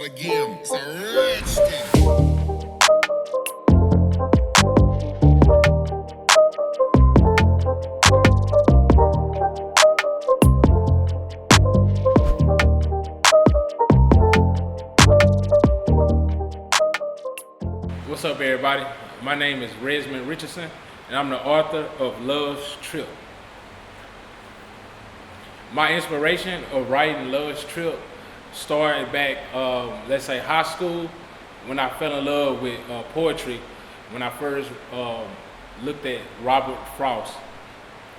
start again. It's a Redskin. What's up, everybody? My name is Resmond Richardson, and I'm the author of Love's Trip. My inspiration of writing Love's Trip started back, let's say, high school, when I fell in love with poetry, when I first looked at Robert Frost,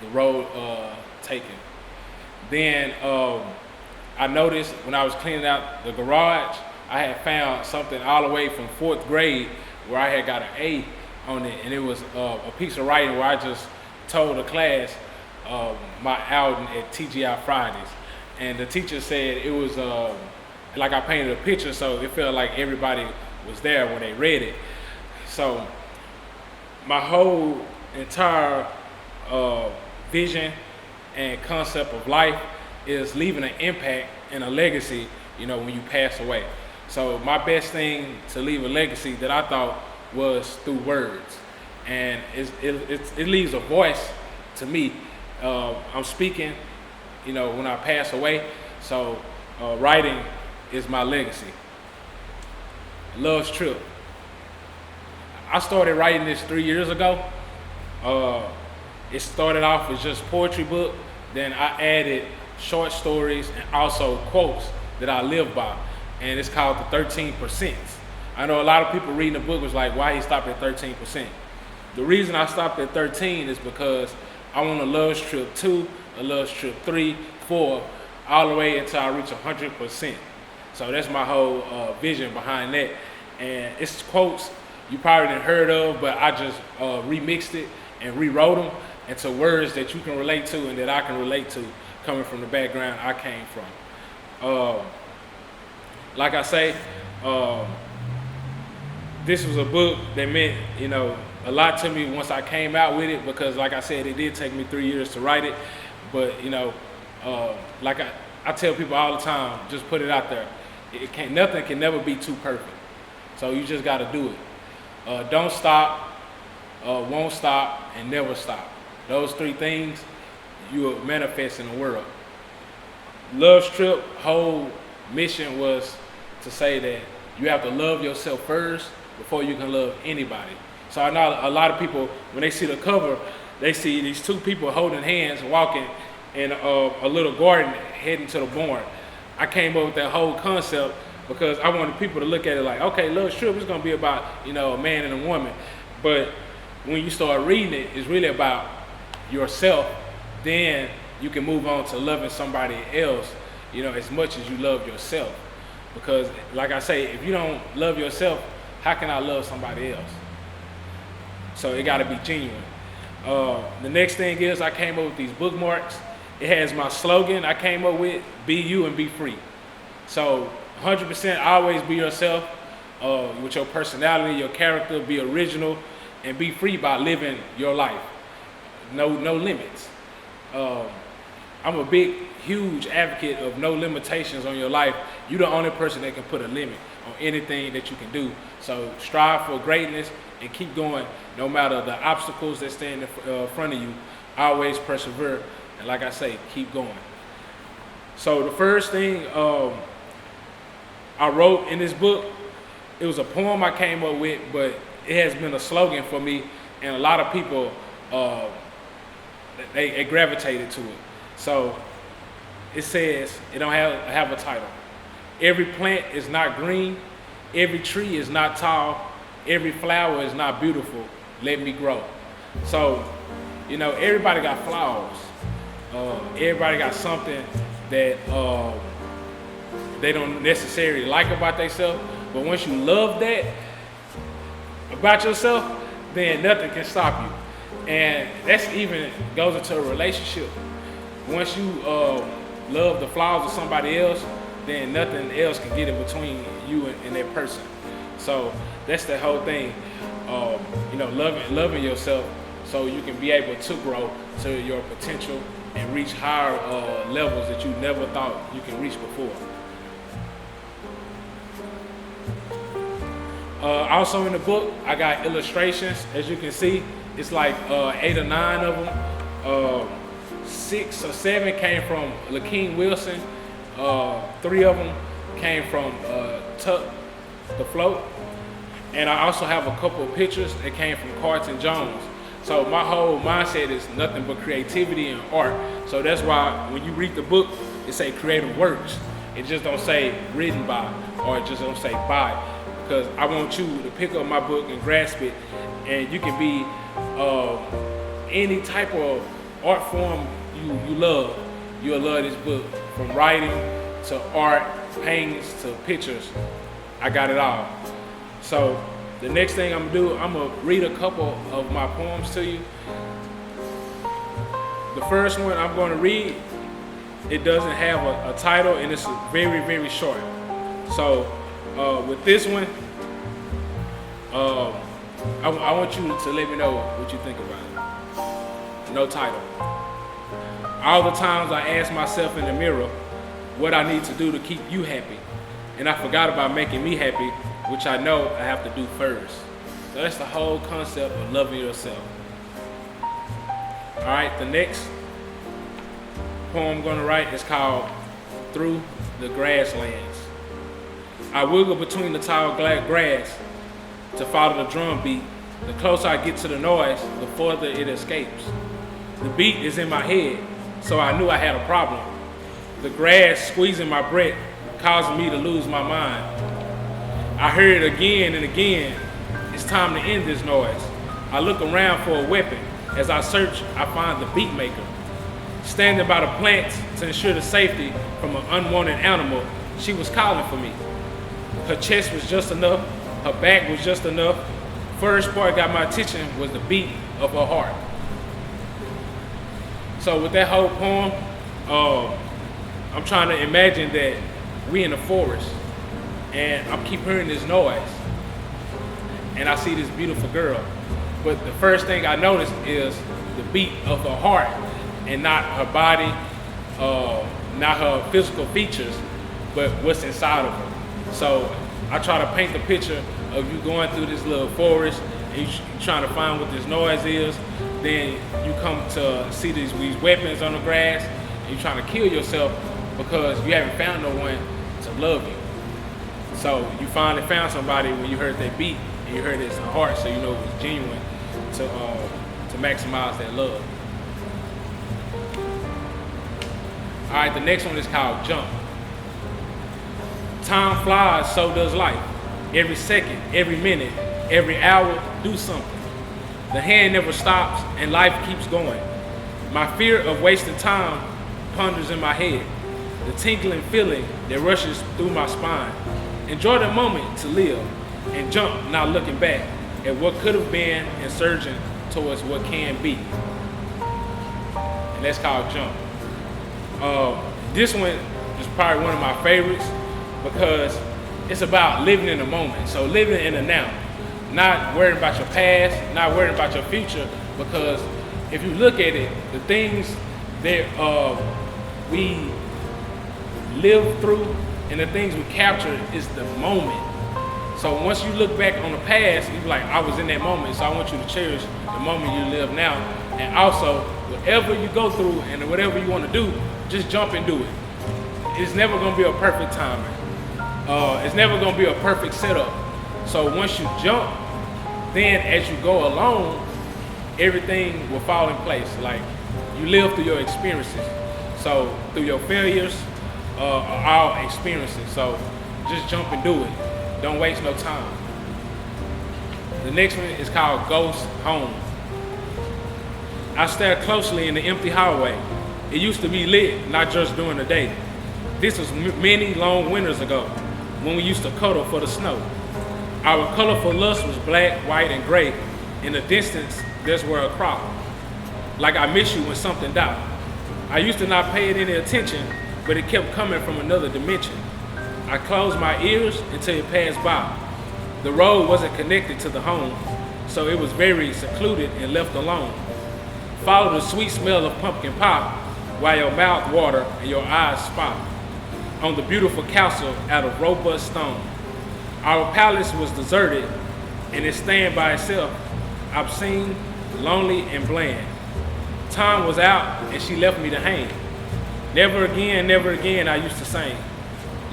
The Road Taken. Then I noticed when I was cleaning out the garage, I had found something all the way from 4th grade where I had got an A on it, and it was a piece of writing where I just told the class my outing at TGI Fridays. And the teacher said it was like I painted a picture, so it felt like everybody was there when they read it. So my whole entire vision and concept of life is leaving an impact and a legacy, when you pass away. So my best thing to leave a legacy that I thought was through words, and it leaves a voice to me. I'm speaking, when I pass away. So writing is my legacy. Love's Trip. I started writing this 3 years ago. It started off as just poetry book. Then I added short stories and also quotes that I live by. And it's called the 13%. I know a lot of people reading the book was like, why he stopped at 13%? The reason I stopped at 13 is because I want a Love's Trip 2, a Love's Trip 3, 4, all the way until I reach 100%. So that's my whole vision behind that. And it's quotes you probably didn't heard of, but I just remixed it and rewrote them into words that you can relate to and that I can relate to, coming from the background I came from. Like I say, this was a book that meant, a lot to me once I came out with it, because like I said, it did take me 3 years to write it. But, like I tell people all the time, just put it out there. Nothing can never be too perfect. So you just got to do it. Don't stop, won't stop, and never stop. Those 3 things you will manifest in the world. Love's Trip whole mission was to say that you have to love yourself first before you can love anybody. So I know a lot of people, when they see the cover, they see these 2 people holding hands walking in a little garden heading to the barn. I came up with that whole concept because I wanted people to look at it like, okay, Love's Trip is gonna be about, a man and a woman. But when you start reading it, it's really about yourself. Then you can move on to loving somebody else, as much as you love yourself. Because like I say, if you don't love yourself, how can I love somebody else? So it gotta be genuine. The next thing is I came up with these bookmarks. It has my slogan I came up with: be you and be free. So 100% always be yourself, with your personality, your character, be original, and be free by living your life. No limits. I'm a big, huge advocate of no limitations on your life. You're the only person that can put a limit on anything that you can do. So strive for greatness and keep going no matter the obstacles that stand in front of you. Always persevere, and like I say, keep going. So the first thing I wrote in this book, it was a poem I came up with, but it has been a slogan for me, and a lot of people they gravitated to it. So it says, it don't have a title. Every plant is not green, every tree is not tall, every flower is not beautiful, let me grow. So, everybody got flaws. Everybody got something that they don't necessarily like about themselves, but once you love that about yourself, then nothing can stop you. And that's even goes into a relationship. Once you love the flaws of somebody else, then nothing else can get in between you and that person. So that's the whole thing. Loving yourself so you can be able to grow to your potential and reach higher levels that you never thought you can reach before. Also in the book, I got illustrations. As you can see, it's like 8 or 9 of them. 6 or 7 came from Lakeem Wilson. 3 of them came from Tuck the Float. And I also have a couple of pictures that came from Carlton Jones. So my whole mindset is nothing but creativity and art. So that's why when you read the book, it say creative works. It just don't say written by, or it just don't say by. Because I want you to pick up my book and grasp it, and you can be any type of art form you love. You'll love this book, from writing to art, paintings to pictures. I got it all. So the next thing I'm gonna do, I'm gonna read a couple of my poems to you. The first one I'm gonna read, it doesn't have a title, and it's very, very short. So with this one, I want you to let me know what you think about it. No title. All the times I ask myself in the mirror what I need to do to keep you happy, and I forgot about making me happy, which I know I have to do first. So that's the whole concept of loving yourself. All right, the next poem I'm gonna write is called Through the Grasslands. I wiggle between the tall grass to follow the drum beat. The closer I get to the noise, the further it escapes. The beat is in my head, so I knew I had a problem. The grass squeezing my breath, causing me to lose my mind. I heard it again and again. It's time to end this noise. I look around for a weapon. As I search, I find the beat maker. Standing by the plants to ensure the safety from an unwanted animal, she was calling for me. Her chest was just enough, her back was just enough. First part got my attention was the beat of her heart. So with that whole poem, I'm trying to imagine that we in the forest, and I keep hearing this noise, and I see this beautiful girl. But the first thing I notice is the beat of her heart, and not her body, not her physical features, but what's inside of her. So I try to paint the picture of you going through this little forest, and you trying to find what this noise is. Then you come to see these weapons on the grass, and you're trying to kill yourself because you haven't found no one to love you. So you finally found somebody when you heard that beat, and you heard it's in heart, so you know it was genuine to maximize that love. All right, the next one is called Jump. Time flies, so does life. Every second, every minute, every hour, do something. The hand never stops and life keeps going. My fear of wasting time ponders in my head, the tingling feeling that rushes through my spine. Enjoy the moment to live and jump, not looking back at what could have been and surging towards what can be. And that's called Jump. This one is probably one of my favorites because it's about living in the moment. So living in the now. Not worrying about your past, not worrying about your future, because if you look at it, the things that we live through and the things we capture is the moment. So once you look back on the past, you're like, I was in that moment, so I want you to cherish the moment you live now. And also, whatever you go through and whatever you want to do, just jump and do it. It's never going to be a perfect timing. It's never going to be a perfect setup. So once you jump, then as you go along, everything will fall in place. Like, you live through your experiences. So through your failures are all experiences. So just jump and do it. Don't waste no time. The next one is called Ghost Home. I stare closely in the empty hallway. It used to be lit, not just during the day. This was many long winters ago when we used to cuddle for the snow. Our colorful lust was black, white, and gray. In the distance, there's where a crop. Like I miss you when something died. I used to not pay it any attention, but it kept coming from another dimension. I closed my ears until it passed by. The road wasn't connected to the home, so it was very secluded and left alone. Follow the sweet smell of pumpkin pie while your mouth water and your eyes spot on the beautiful castle out of robust stone. Our palace was deserted, and it stand by itself, obscene, lonely, and bland. Time was out, and she left me to hang. Never again, I used to sing.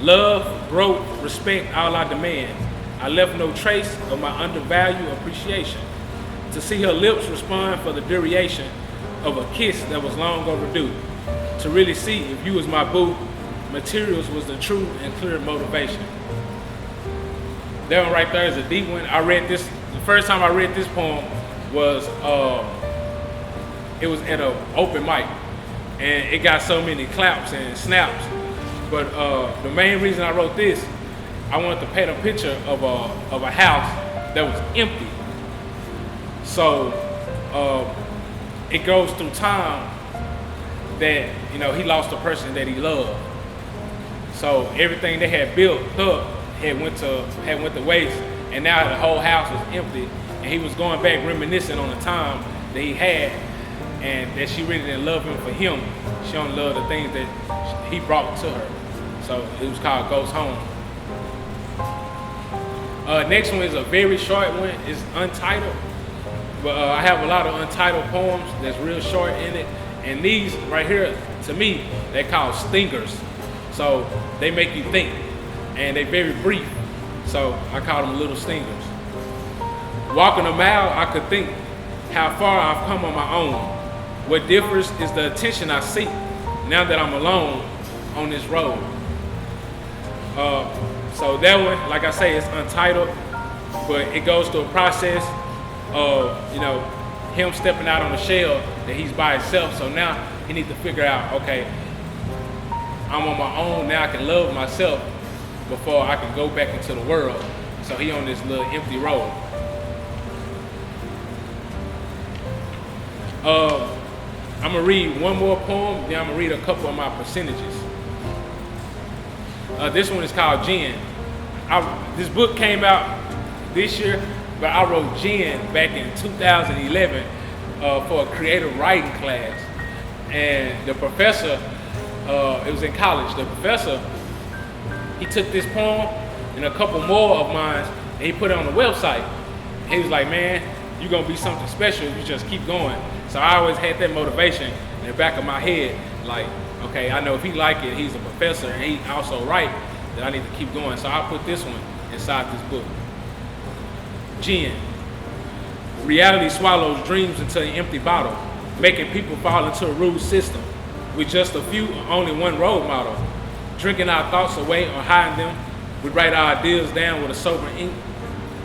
Love, growth, respect, all I demand. I left no trace of my undervalued appreciation. To see her lips respond for the duration of a kiss that was long overdue. To really see if you was my boo, materials was the true and clear motivation. That one right there is a deep one. I read this, the first time I read this poem was, it was at an open mic. And it got so many claps and snaps. But the main reason I wrote this, I wanted to paint a picture of a house that was empty. So it goes through time that, you know, he lost a person that he loved. So everything they had built up had went to waste, and now the whole house was empty. And he was going back reminiscing on the time that he had, and that she really didn't love him for him. She only loved the things that he brought to her. So it was called Goes Home. Next one is a very short one. It's untitled. But I have a lot of untitled poems that's real short in it. And these right here, to me, they're called stingers. So they make you think. And they're very brief. So I call them little stingers. Walking a mile, I could think how far I've come on my own. What differs is the attention I seek now that I'm alone on this road. So that one, like I say, it's untitled, but it goes through a process of, you know, him stepping out on the shell that he's by himself. So now he needs to figure out, okay, I'm on my own now. I can love myself before I can go back into the world. So he on this little empty road. I'm gonna read one more poem, then I'm gonna read a couple of my percentages. This one is called Gin. This book came out this year, but I wrote Gin back in 2011 for a creative writing class. And the professor, it was in college, the professor, he took this poem and a couple more of mine and he put it on the website. He was like, man, you're gonna be something special if you just keep going. So I always had that motivation in the back of my head, like, okay, I know if he like it, he's a professor and he also write, that I need to keep going. So I put this one inside this book. Gin. Reality swallows dreams into an empty bottle, making people fall into a rude system with just a few or only one role model. Drinking our thoughts away or hiding them, we write our ideas down with a sober ink,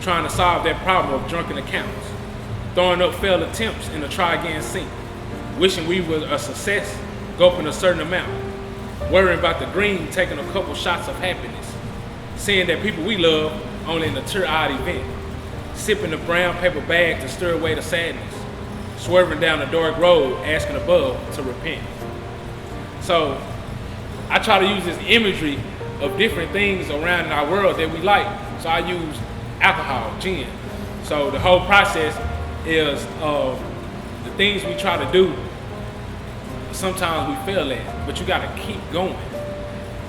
trying to solve that problem of drunken accounts. Throwing up failed attempts in a try again sink. Wishing we were a success, gulping a certain amount. Worrying about the green, taking a couple shots of happiness. Seeing that people we love only in a tear-eyed event. Sipping the brown paper bag to stir away the sadness. Swerving down the dark road, asking above to repent. So I try to use this imagery of different things around in our world that we like. So I use alcohol, gin. So the whole process is the things we try to do, sometimes we fail at, but you gotta keep going.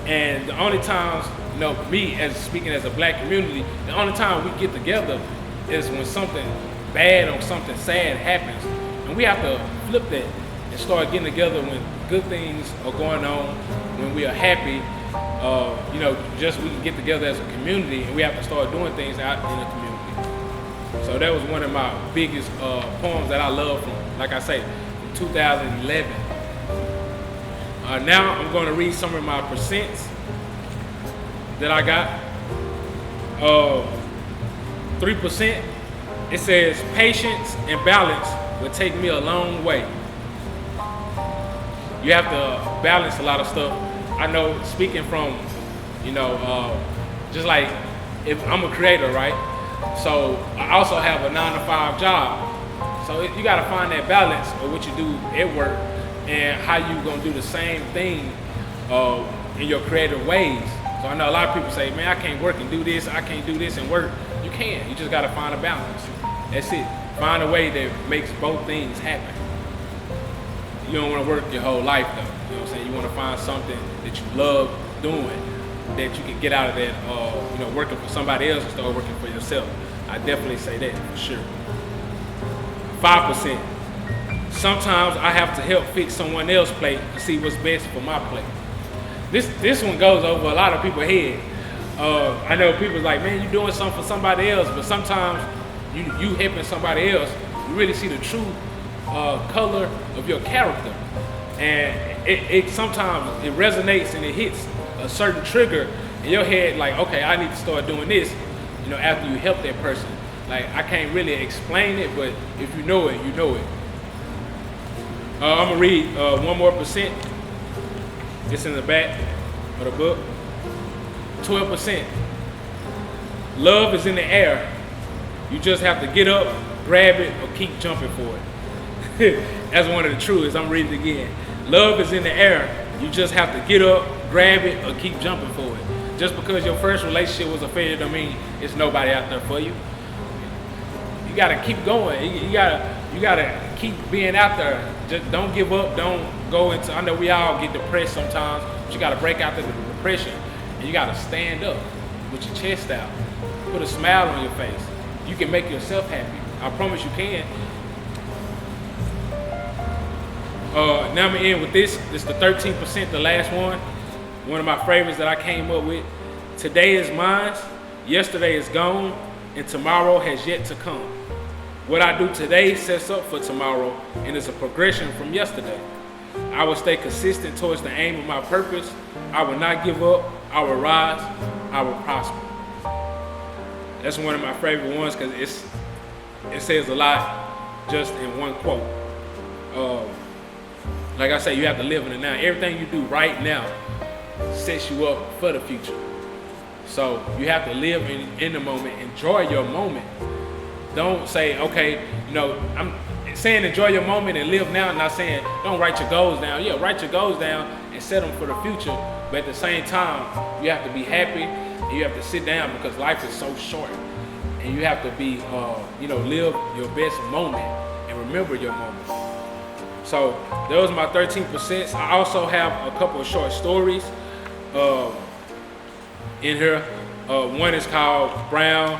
And the only times, you know, me as speaking as a black community, the only time we get together is when something bad or something sad happens. And we have to flip that and start getting together when good things are going on, when we are happy. You know, just we can get together as a community and we have to start doing things out in the community. So that was one of my biggest poems that I love from, like I say, from 2011. Now I'm going to read some of my percents that I got. 3%, it says, patience and balance will take me a long way. You have to balance a lot of stuff. I know, speaking from, you know, just like if I'm a creator, right? So I also have a 9-to-5 job. So you got to find that balance of what you do at work and how you gonna do the same thing in your creative ways. So I know a lot of people say, man, I can't work and do this, I can't do this and work. You can, you just gotta find a balance. That's it. Find a way that makes both things happen. You don't wanna work your whole life though. You know what I'm saying? You wanna find something that you love doing that you can get out of that, working for somebody else and start working for yourself. I definitely say that for sure. 5%. Sometimes I have to help fix someone else's plate to see what's best for my plate. This one goes over a lot of people's head. I know people's like, man, you doing something for somebody else, but sometimes you helping somebody else, you really see the true color of your character. And it sometimes it resonates and it hits a certain trigger in your head, like, okay, I need to start doing this, after you help that person. Like, I can't really explain it, but if you know it, you know it. I'm gonna read one more percent. It's in the back of the book. 12%. Love is in the air. You just have to get up, grab it, or keep jumping for it. That's one of the truths. I'm reading it again. Love is in the air. You just have to get up, grab it, or keep jumping for it. Just because your first relationship was a failure don't mean it's nobody out there for you. You gotta keep going. You gotta keep being out there. Just don't give up. Don't go into. I know we all get depressed sometimes, but you gotta break out the depression, and you gotta stand up with your chest out, put a smile on your face. You can make yourself happy. I promise you can. Now I'm gonna end with this. This is the 13%, the last one. One of my favorites that I came up with. Today is mine, yesterday is gone, and tomorrow has yet to come. What I do today sets up for tomorrow and is a progression from yesterday. I will stay consistent towards the aim of my purpose. I will not give up. I will rise. I will prosper. That's one of my favorite ones because it says a lot just in one quote. Like I say, you have to live in the now. Everything you do right now sets you up for the future. So you have to live in the moment, enjoy your moment. Don't say, okay, I'm saying enjoy your moment and live now, not saying don't write your goals down. Yeah, write your goals down and set them for the future. But at the same time, you have to be happy and you have to sit down because life is so short. And you have to be, live your best moment and remember your moment. So those are my 13%. I also have a couple of short stories in here. One is called Brown,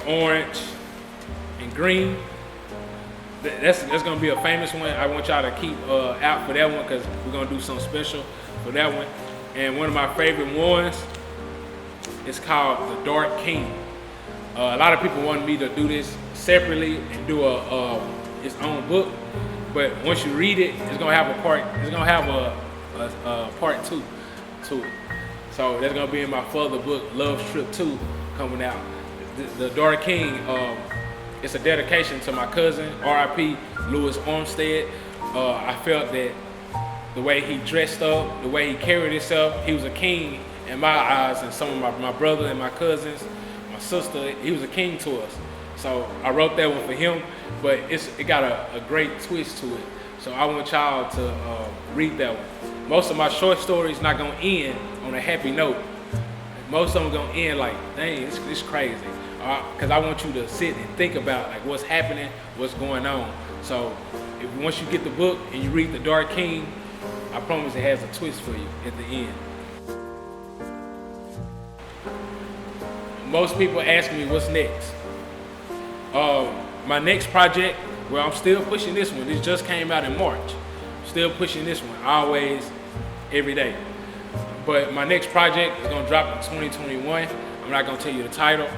Orange, and Green. That's gonna be a famous one. I want y'all to keep out for that one because we're gonna do something special for that one. And one of my favorite ones is called The Dark King. A lot of people wanted me to do this separately and do its own book. But once you read it, it's gonna have a part. It's gonna have a part 2 to it. So that's gonna be in my further book, Love Trip 2, coming out. The Dark King. It's a dedication to my cousin, R.I.P. Louis Armstead. I felt that the way he dressed up, the way he carried himself, he was a king in my eyes, and some of my brother and my cousins, my sister. He was a king to us. So I wrote that one for him, but it got a great twist to it. So I want y'all to read that one. Most of my short stories not gonna end on a happy note. Most of them gonna end like, dang, this crazy. Because I want you to sit and think about like what's happening, what's going on. So once you get the book and you read The Dark King, I promise it has a twist for you at the end. Most people ask me what's next. My next project, well, I'm still pushing this one. This just came out in March. Still pushing this one, always, every day. But my next project is gonna drop in 2021. I'm not gonna tell you the title.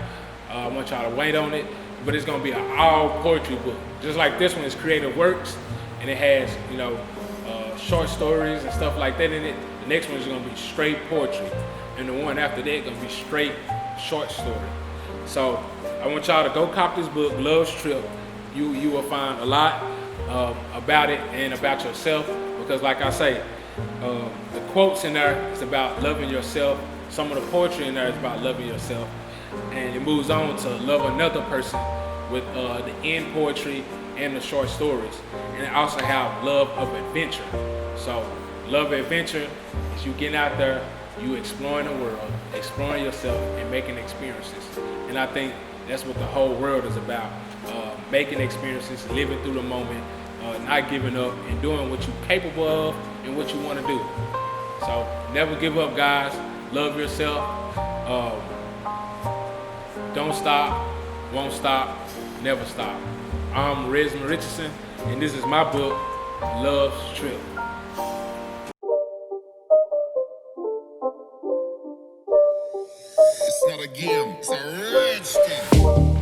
I want y'all to wait on it, but it's gonna be an all poetry book. Just like this one is Creative Works, and it has, short stories and stuff like that in it. The next one is gonna be straight poetry, and the one after that gonna be straight short story. So I want y'all to go cop this book, Love's Trip. You will find a lot about it and about yourself, because like I say, the quotes in there is about loving yourself. Some of the poetry in there is about loving yourself. And it moves on to love another person with the end poetry and the short stories. And I also have love of adventure. So love of adventure is you getting out there, you exploring the world, exploring yourself, and making experiences. And I think that's what the whole world is about. Making experiences, living through the moment, not giving up, and doing what you're capable of and what you want to do. So never give up, guys. Love yourself. Um, don't stop, won't stop, never stop. I'm Resmond Richardson, and this is my book, Love's Trip. It's not a game, it's a rich thing.